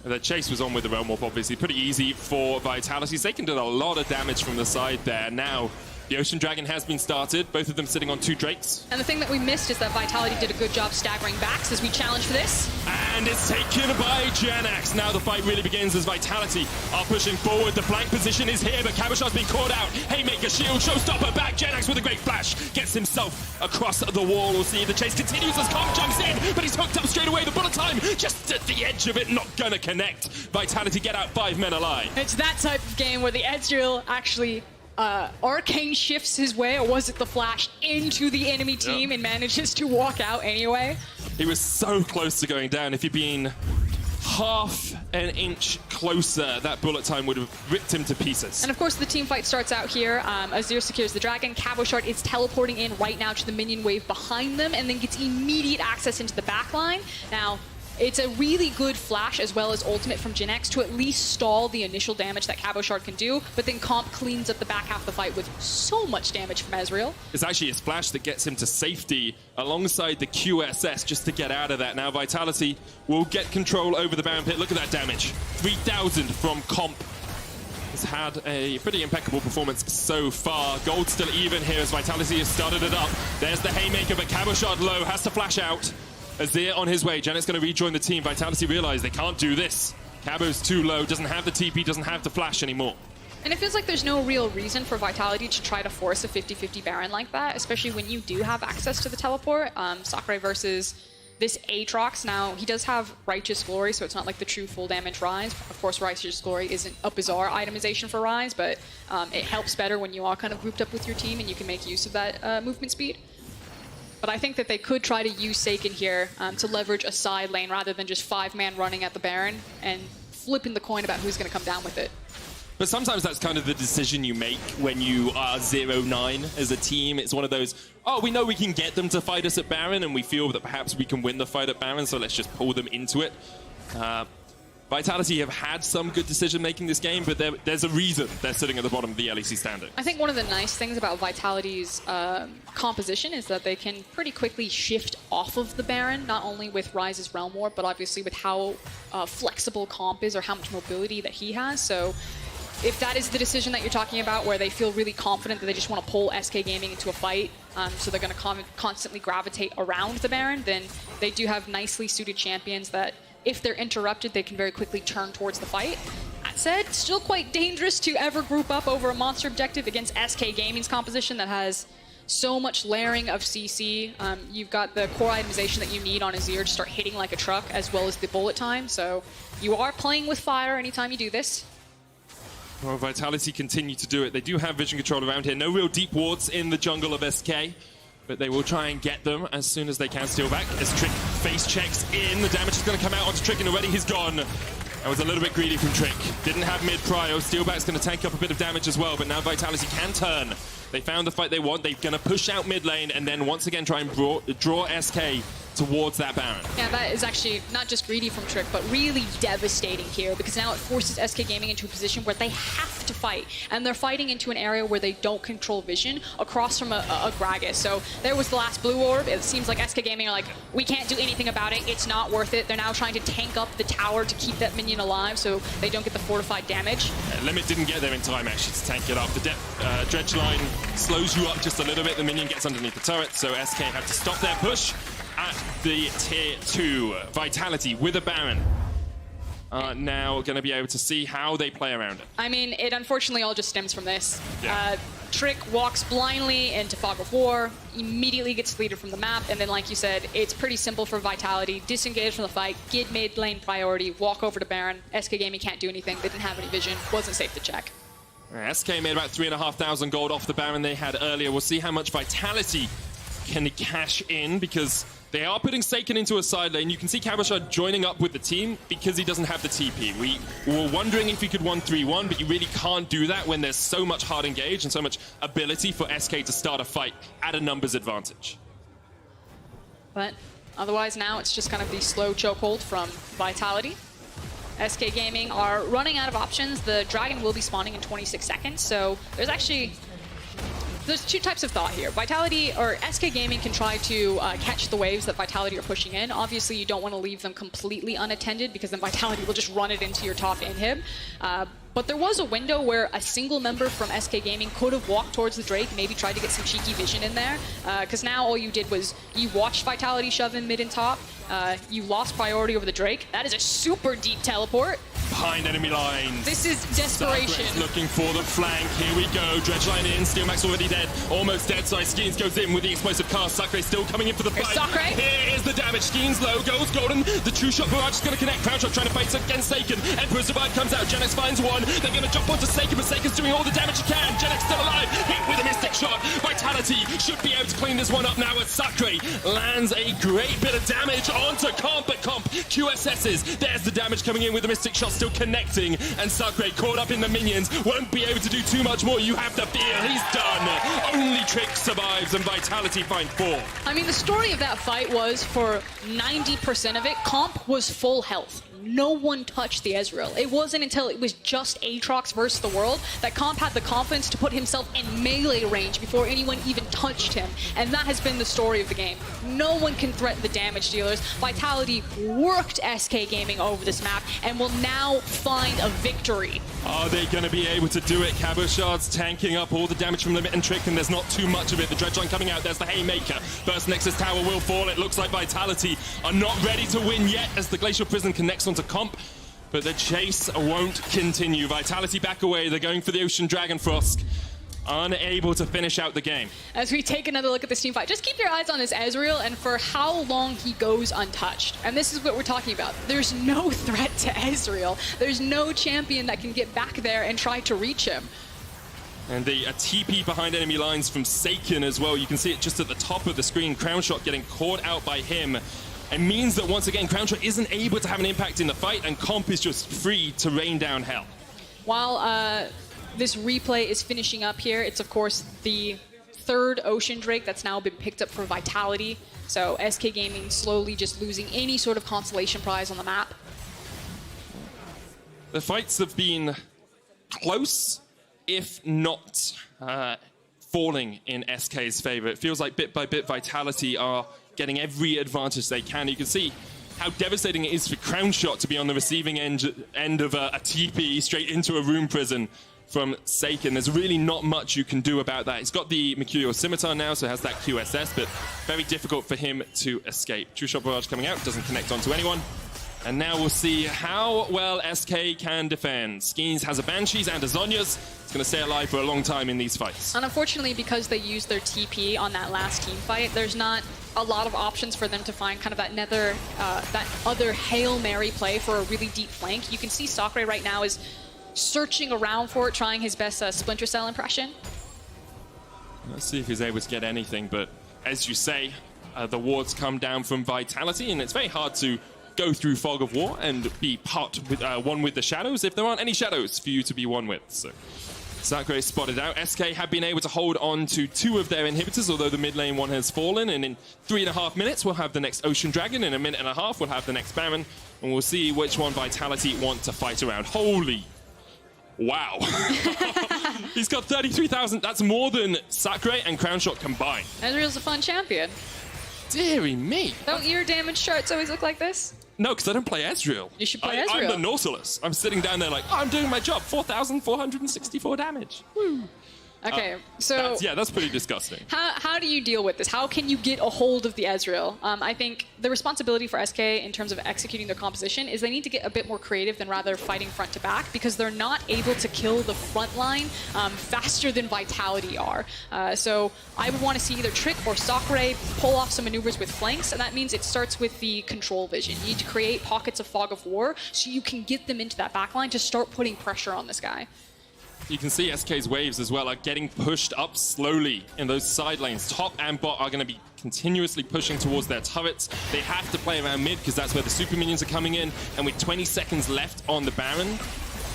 The chase was on with the Realm Warp, obviously. Pretty easy for Vitality. Saken did a lot of damage from the side there. Now, the Ocean Dragon has been started, both of them sitting on 2 Drakes. And the thing that we missed is that Vitality did a good job staggering backs as we challenge for this. And it's taken by Jenax. Now the fight really begins as Vitality are pushing forward. The flank position is here, but Cabochard's been caught out. Haymaker, shield, showstopper, back. Jenax with a great flash. Gets himself across the wall. We'll see the chase continues as Comp jumps in, but he's hooked up straight away. The bullet time just at the edge of it, not gonna connect. Vitality get out 5 men alive. It's that type of game where the Ezreal actually Arcane shifts his way, or was it the flash, into the enemy team and manages to walk out anyway. He was so close to going down. If he'd been half an inch closer, that bullet time would have ripped him to pieces. And of course the team fight starts out here. Azir secures the dragon. Cabochard is teleporting in right now to the minion wave behind them and then gets immediate access into the back line. Now, it's a really good flash as well as ultimate from Jenax to at least stall the initial damage that Cabochard can do, but then Comp cleans up the back half of the fight with so much damage from Ezreal. It's actually his flash that gets him to safety alongside the QSS just to get out of that. Now Vitality will get control over the Baron pit. Look at that damage. 3,000 from Comp. Has had a pretty impeccable performance so far. Gold still even here as Vitality has started it up. There's the haymaker, but Cabochard low, has to flash out. Azir on his way. Jenax going to rejoin the team. Vitality realize they can't do this. Cabo's too low, doesn't have the TP, doesn't have the flash anymore. And it feels like there's no real reason for Vitality to try to force a 50-50 Baron like that, especially when you do have access to the teleport. Sacre versus this Aatrox. Now, he does have Righteous Glory, so it's not like the true full damage Rise. Of course, Righteous Glory isn't a bizarre itemization for Rise, but it helps better when you are kind of grouped up with your team and you can make use of that movement speed. But I think that they could try to use Saken here to leverage a side lane rather than just 5-man running at the Baron and flipping the coin about who's going to come down with it. But sometimes that's kind of the decision you make when you are 0-9 as a team. It's one of those, oh, we know we can get them to fight us at Baron, and we feel that perhaps we can win the fight at Baron, so let's just pull them into it. Vitality have had some good decision-making this game, but there's a reason they're sitting at the bottom of the LEC standing. I think one of the nice things about Vitality's composition is that they can pretty quickly shift off of the Baron, not only with Ryze's Realm Warp, but obviously with how flexible Comp is or how much mobility that he has. So if that is the decision that you're talking about, where they feel really confident that they just want to pull SK Gaming into a fight, so they're going to constantly gravitate around the Baron, then they do have nicely suited champions that if they're interrupted, they can very quickly turn towards the fight. That said, still quite dangerous to ever group up over a monster objective against SK Gaming's composition that has so much layering of CC. You've got the core itemization that you need on Azir to start hitting like a truck, as well as the bullet time. So you are playing with fire anytime you do this. Well, Vitality continue to do it. They do have vision control around here. No real deep wards in the jungle of SK, but they will try and get them as soon as they can. Steelback as Trick face checks in. The damage is going to come out onto Trick, and already he's gone. That was a little bit greedy from Trick. Didn't have mid-prio. Steelback's going to tank up a bit of damage as well, but now Vitality can turn. They found the fight they want. They're going to push out mid lane and then once again try and draw SK towards that Baron. Yeah, that is actually not just greedy from Trick, but really devastating here, because now it forces SK Gaming into a position where they have to fight, and they're fighting into an area where they don't control vision across from a Gragas. So there was the last blue orb. It seems like SK Gaming are like, we can't do anything about it. It's not worth it. They're now trying to tank up the tower to keep that minion alive so they don't get the fortified damage. Limit didn't get there in time actually to tank it up. The dredge line slows you up just a little bit. The minion gets underneath the turret, so SK have to stop their push at the tier 2. Vitality with a Baron are now going to be able to see how they play around it. I mean, it unfortunately all just stems from this. Yeah. Trick walks blindly into Fog of War, immediately gets deleted from the map, and then like you said, it's pretty simple for Vitality. Disengage from the fight, get mid lane priority, walk over to Baron. SK Gaming can't do anything. They didn't have any vision. Wasn't safe to check. SK made about 3,500 gold off the Baron they had earlier. We'll see how much Vitality can cash in, because they are putting Saken into a side lane. You can see Cabochard joining up with the team because he doesn't have the TP. We were wondering if he could 1-3-1, but you really can't do that when there's so much hard engage and so much ability for SK to start a fight at a numbers advantage. But otherwise now it's just kind of the slow chokehold from Vitality. SK Gaming are running out of options. The dragon will be spawning in 26 seconds, so there's two types of thought here. Vitality, or SK Gaming, can try to catch the waves that Vitality are pushing in. Obviously, you don't want to leave them completely unattended, because then Vitality will just run it into your top inhib. But there was a window where a single member from SK Gaming could have walked towards the Drake, maybe tried to get some cheeky vision in there. Because now all you did was you watched Vitality shove in mid and top. You lost priority over the Drake. That is a super deep teleport. Behind enemy lines. This is desperation. Sacre's looking for the flank. Here we go. Dredge line in. Steelback's already dead. Almost dead side. Skeanz goes in with the explosive cast. Sacre still coming in for the fight. Sacre. Here is the damage. Skeanz low. Goes golden. The true shot barrage is going to connect. Crownshot trying to fight against Saken. Emperor's Divide comes out. Jenax finds one. They're going to jump onto Saken, but Saken's doing all the damage he can. Jenax still alive. Hit with a mystic shot. Vitality should be able to clean this one up now as Sacre lands a great bit of damage onto Comp, but Comp QSS's. There's the damage coming in with the mystic shot. Still connecting, and Sacre caught up in the minions, won't be able to do too much more. You have to feel he's done. Only Trick survives, and Vitality find 4. I mean, the story of that fight was for 90% of it, Comp was full health. No one touched the Ezreal. It wasn't until it was just Aatrox versus the world that Comp had the confidence to put himself in melee range before anyone even touched him. And that has been the story of the game. No one can threaten the damage dealers. Vitality worked SK Gaming over this map and will now find a victory. Are they going to be able to do it? Cabochard's tanking up all the damage from Limit and Trick, and there's not too much of it. The Dredge line coming out, there's the Haymaker. First Nexus Tower will fall. It looks like Vitality are not ready to win yet as the Glacial Prison connects onto Comp, but the chase won't continue. Vitality back away. They're going for the Ocean Dragon Frost. Unable to finish out the game. As we take another look at this team fight, just keep your eyes on this Ezreal and for how long he goes untouched. And this is what we're talking about. There's no threat to Ezreal. There's no champion that can get back there and try to reach him. And a TP behind enemy lines from Saken as well. You can see it just at the top of the screen. Crownshot getting caught out by him. It means that once again, Crownshot isn't able to have an impact in the fight, and Comp is just free to rain down hell. While this replay is finishing up here, it's of course the third Ocean Drake that's now been picked up for Vitality. So SK Gaming slowly just losing any sort of consolation prize on the map. The fights have been close, if not falling in SK's favor. It feels like bit by bit Vitality are getting every advantage they can. You can see how devastating it is for Crownshot to be on the receiving end of a TP straight into a room prison from Saken. There's really not much you can do about that. He's got the Mercurial Scimitar now, so has that QSS, but very difficult for him to escape. True Shot Barrage coming out, doesn't connect onto anyone. And now we'll see how well SK can defend. Skeanz has a Banshees and a Zhonya's. It's going to stay alive for a long time in these fights. And unfortunately, because they used their TP on that last team fight, there's not a lot of options for them to find kind of that other Hail Mary play for a really deep flank. You can see Sacre right now is searching around for it, trying his best Splinter Cell impression. Let's see if he's able to get anything, but as you say, the wards come down from Vitality, and it's very hard to go through Fog of War and be one with the shadows if there aren't any shadows for you to be one with. So Sacre spotted out. SK have been able to hold on to 2 of their inhibitors, although the mid lane one has fallen, and in 3.5 minutes we'll have the next Ocean Dragon. In a minute and a half we'll have the next Baron, and we'll see which one Vitality want to fight around. Holy wow. He's got 33,000. That's more than Sacre and Crownshot combined. Ezreal's a fun champion. Deary me. Don't your damage charts always look like this? No, because I don't play Ezreal. You should play Ezreal. I'm the Nautilus. I'm sitting down there like, oh, I'm doing my job. 4,464 damage. Woo. Okay, so that's pretty disgusting. How do you deal with this? How can you get a hold of the Ezreal? I think the responsibility for SK in terms of executing their composition is they need to get a bit more creative than rather fighting front to back, because they're not able to kill the front line faster than Vitality are. So I would want to see either Trick or Sacre pull off some maneuvers with flanks, and that means it starts with the control vision. You need to create pockets of Fog of War so you can get them into that backline to start putting pressure on this guy. You can see SK's waves as well are getting pushed up slowly in those side lanes. Top and bot are going to be continuously pushing towards their turrets. They have to play around mid because that's where the super minions are coming in. And with 20 seconds left on the Baron,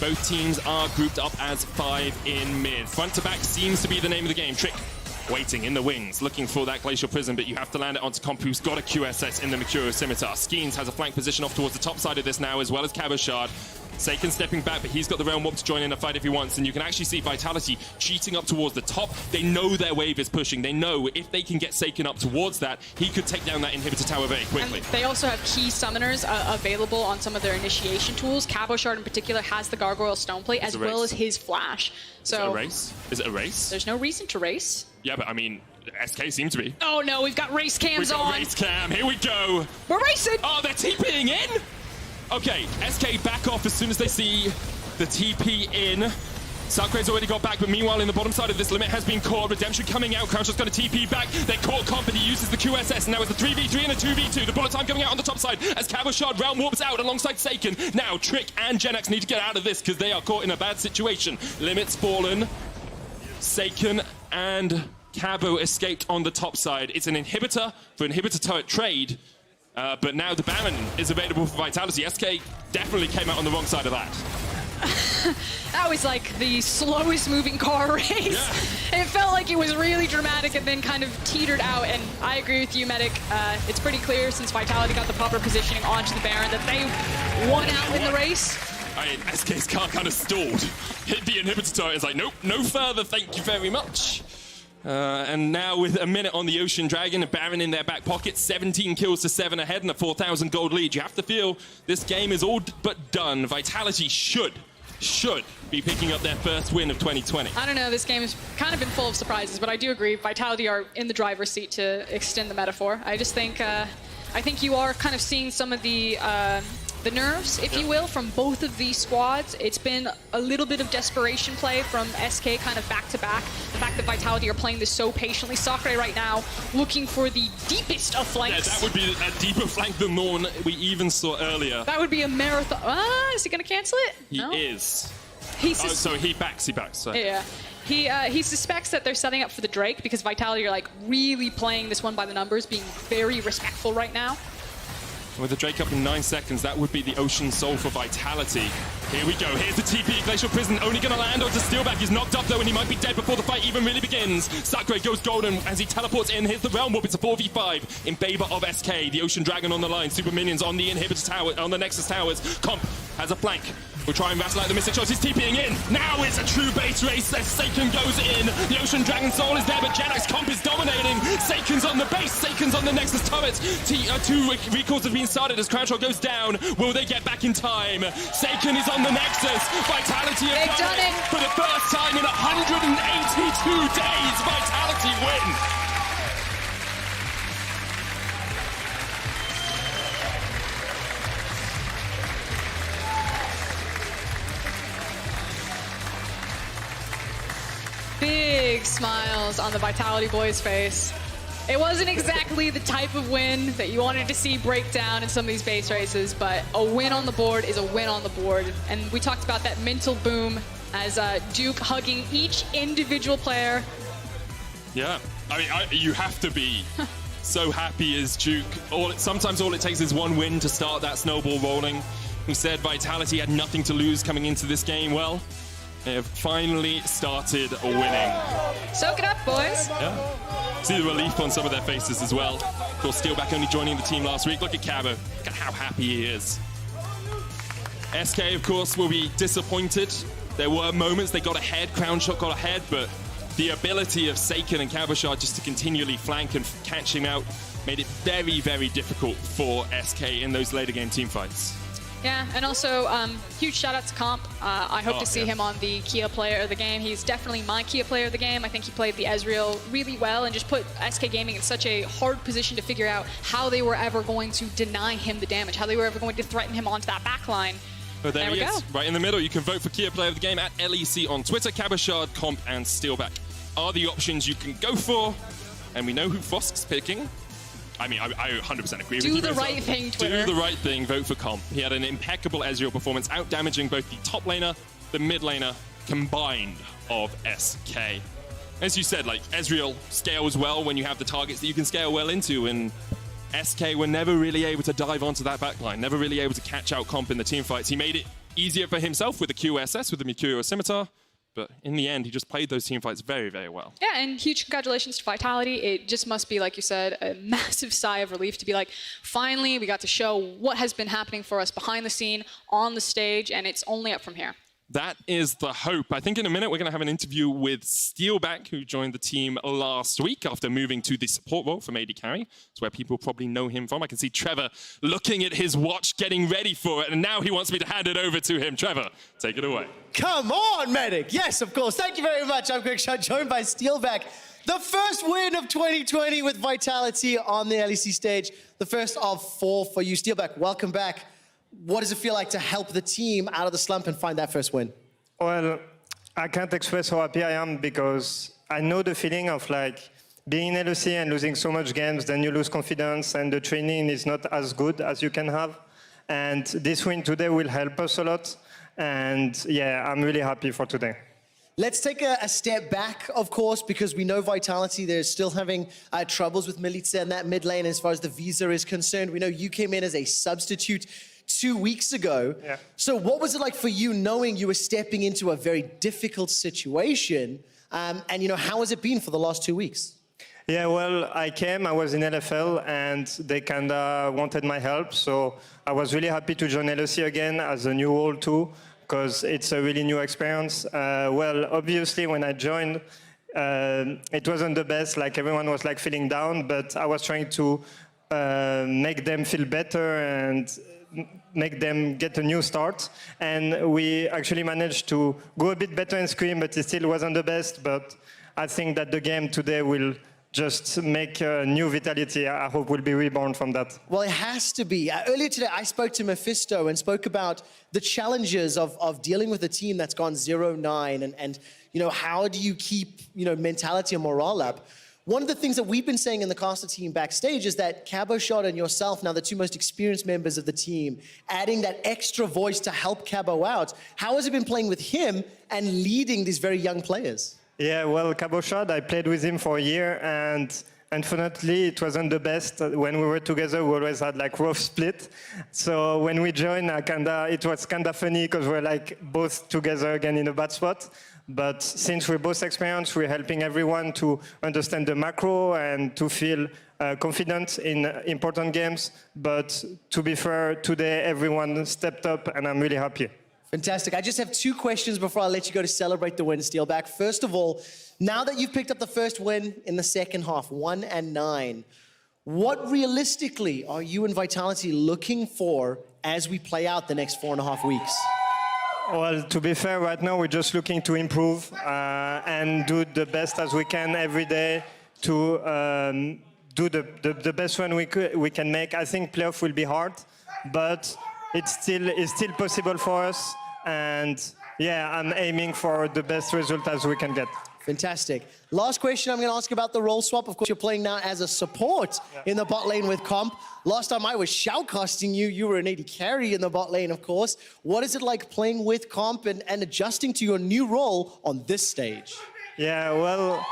both teams are grouped up as 5 in mid. Front to back seems to be the name of the game. Trick waiting in the wings, looking for that Glacial Prison, but you have to land it onto Comp, who's got a QSS in the Mercurial Scimitar. Skeanz has a flank position off towards the top side of this now, as well as Cabochard. Saken stepping back, but he's got the Realm Warp to join in a fight if he wants, and you can actually see Vitality cheating up towards the top. They know their wave is pushing. They know if they can get Saken up towards that, he could take down that inhibitor tower very quickly. And they also have key summoners available on some of their initiation tools. Cabochard in particular has the Gargoyle Stoneplate as well as his Flash. So is it a race? Is it a race? There's no reason to race. Yeah, but I mean, SK seem to be. Oh no, we've got race cams on. Race cam, here we go. We're racing. Oh, they're TPing in? Okay, SK back off as soon as they see the TP in. Sacre's already got back, but meanwhile in the bottom side of this, Limit has been caught. Redemption coming out, Crownshot's got a TP back. They caught Comp, and he uses the QSS, and now it's a 3v3 and a 2v2. The bullet time coming out on the top side as Cabochard Realm Warps out alongside Saken. Now Trick and Jenax need to get out of this because they are caught in a bad situation. Limit's fallen. Saken and Cabo escaped on the top side. It's an inhibitor for inhibitor turret trade. But now the Baron is available for Vitality. SK definitely came out on the wrong side of that. That was like the slowest moving car race. Yeah. It felt like it was really dramatic and then kind of teetered out. And I agree with you, Medic. It's pretty clear since Vitality got the proper positioning onto the Baron that they won out in the race. I mean, SK's car kind of stalled. Hit the inhibitor turret. It's like, nope, no further, thank you very much. And now with a minute on the Ocean Dragon, a Baron in their back pocket, 17 kills to 7 ahead and a 4,000 gold lead. You have to feel this game is all but done. Vitality should be picking up their first win of 2020. I don't know, this game has kind of been full of surprises, but I do agree, Vitality are in the driver's seat to extend the metaphor. I just think, I think you are kind of seeing some of the nerves, if you will, from both of these squads. It's been a little bit of desperation play from SK kind of back-to-back. The fact that Vitality are playing this so patiently. Sacre right now looking for the deepest of flanks. Yeah, that would be a deeper flank than the one we even saw earlier. That would be a marathon. Is he going to cancel it? He is. So he backs. So. Yeah. He suspects that they're setting up for the Drake because Vitality are like really playing this one by the numbers, being very respectful right now. With the Drake up in 9 seconds, that would be the Ocean Soul for Vitality. Here we go. Here's the TP. Glacial Prison only going to land onto Steelback. He's knocked up, though, and he might be dead before the fight even really begins. Sacre goes golden as he teleports in. Here's the Realm Warp. It's a 4v5 in favor of SK. The Ocean Dragon on the line. Super Minions on the inhibitor tower, on the Nexus towers. Comp has a flank. We'll try and wrestle out the Mystic Shots. He's TPing in. Now it's a true base race as Saken goes in. The Ocean Dragon Soul is there, but Jenax Comp is dominating. Saken's on the base. Saken's on the Nexus turret. Two recalls have been started as Crownshot goes down. Will they get back in time? Saken is on the Nexus. Vitality have done it for the first time in 182 days. Vitality win. Big smiles on the Vitality boys' face. It wasn't exactly the type of win that you wanted to see break down in some of these base races, but a win on the board is a win on the board. And we talked about that mental boom as Duke hugging each individual player. Yeah, I mean, you have to be so happy as Duke. Sometimes all it takes is one win to start that snowball rolling. We said Vitality had nothing to lose coming into this game. Well, they have finally started winning. Soak it up, boys. Yeah. See the relief on some of their faces as well. Of course, Steelback only joining the team last week. Look at Cabo. Look at how happy he is. SK, of course, will be disappointed. There were moments they got ahead. Crownshot got ahead, but the ability of Saken and Cabochard just to continually flank and catch him out made it very, very difficult for SK in those later game team fights. Yeah, and also huge shout out to Comp. I hope to see him on the Kia player of the game. He's definitely my Kia player of the game. I think he played the Ezreal really well and just put SK Gaming in such a hard position to figure out how they were ever going to deny him the damage, how they were ever going to threaten him onto that backline. But there he is, right in the middle. You can vote for Kia player of the game at LEC on Twitter. Cabochard, Comp, and Steelback are the options you can go for. And we know who Fosk's picking. I mean, I 100% agree with you. Do the right thing, Twitter. Do the right thing, vote for Comp. He had an impeccable Ezreal performance, out-damaging both the top laner, the mid laner, combined of SK. As you said, like, Ezreal scales well when you have the targets that you can scale well into, and SK were never really able to dive onto that backline, never really able to catch out Comp in the team fights. He made it easier for himself with the QSS, with the Mercurial Scimitar, but in the end, he just played those team fights very, very well. Yeah, and huge congratulations to Vitality. It just must be, like you said, a massive sigh of relief to be like, finally, we got to show what has been happening for us behind the scene, on the stage, and it's only up from here. That is the hope. I think in a minute we're going to have an interview with Steelback, who joined the team last week after moving to the support role from AD Carry. It's where people probably know him from. I can see Trevor looking at his watch, getting ready for it, and now he wants me to hand it over to him. Trevor, take it away. Come on, Medic. Yes, of course. Thank you very much. I'm Crownshot, joined by Steelback. The first win of 2020 with Vitality on the LEC stage. The first of 4 for you. Steelback, welcome back. What does it feel like to help the team out of the slump and find that first win? Well, I can't express how happy I am because I know the feeling of like being in LEC and losing so much games, then you lose confidence and the training is not as good as you can have. And this win today will help us a lot. And yeah, I'm really happy for today. Let's take a step back, of course, because we know Vitality, they're still having troubles with Milica in that mid lane as far as the Visa is concerned. We know you came in as a substitute 2 weeks ago. Yeah. So what was it like for you knowing you were stepping into a very difficult situation? And, how has it been for the last 2 weeks? Yeah, well, I was in LFL, and they kind of wanted my help. So I was really happy to join LEC again as a new role too, because it's a really new experience. Well, obviously, when I joined, it wasn't the best. Like, everyone was like feeling down, but I was trying to make them feel better and make them get a new start. And we actually managed to go a bit better in Scream, but it still wasn't the best. But I think that the game today will just make a new Vitality. I hope we'll be reborn from that. Well, it has to be. Earlier today, I spoke to Mephisto and spoke about the challenges of dealing with a team that's gone 0-9 and how do you keep, mentality and morale up? One of the things that we've been saying in the caster team backstage is that Cabochard and yourself, now the two most experienced members of the team, adding that extra voice to help Cabo out. How has it been playing with him and leading these very young players? Yeah, well, Cabochard, I played with him for a year, and unfortunately, it wasn't the best. When we were together, we always had like rough split. So when we joined, it was kind of funny because we're like both together again in a bad spot. But since we're both experienced, we're helping everyone to understand the macro and to feel confident in important games. But to be fair, today everyone stepped up, and I'm really happy. Fantastic. I just have 2 questions before I let you go to celebrate the win, Steelback. First of all, now that you've picked up the first win in the second half, 1-9, what realistically are you and Vitality looking for as we play out the next 4.5 weeks? Well, to be fair, right now we're just looking to improve and do the best as we can every day to do the best one we can make. I think playoff will be hard, but it's still possible for us. And yeah, I'm aiming for the best result as we can get. Fantastic. Last question I'm going to ask about the role swap. Of course, you're playing now as a support in the bot lane with Comp. Last time I was shoutcasting you, you were an AD carry in the bot lane, of course. What is it like playing with Comp and adjusting to your new role on this stage? Yeah, well,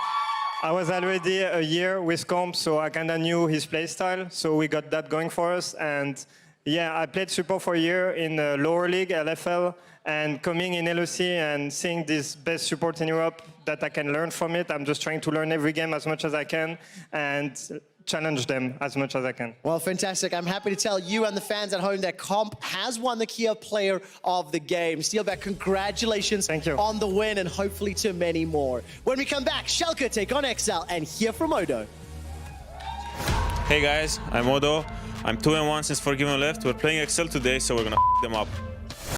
I was already a year with Comp, so I kind of knew his playstyle. So we got that going for us. And yeah, I played support for a year in the lower league, LFL, and coming in LEC and seeing this best support in Europe that I can learn from it. I'm just trying to learn every game as much as I can and challenge them as much as I can. Well, fantastic. I'm happy to tell you and the fans at home that Comp has won the Kia Player of the Game. Steelback, congratulations on the win and hopefully to many more. When we come back, Schalke take on XL and hear from Odo. Hey guys, I'm Odo. I'm 2-1 since Forgiven left. We're playing XL today, so we're gonna them up.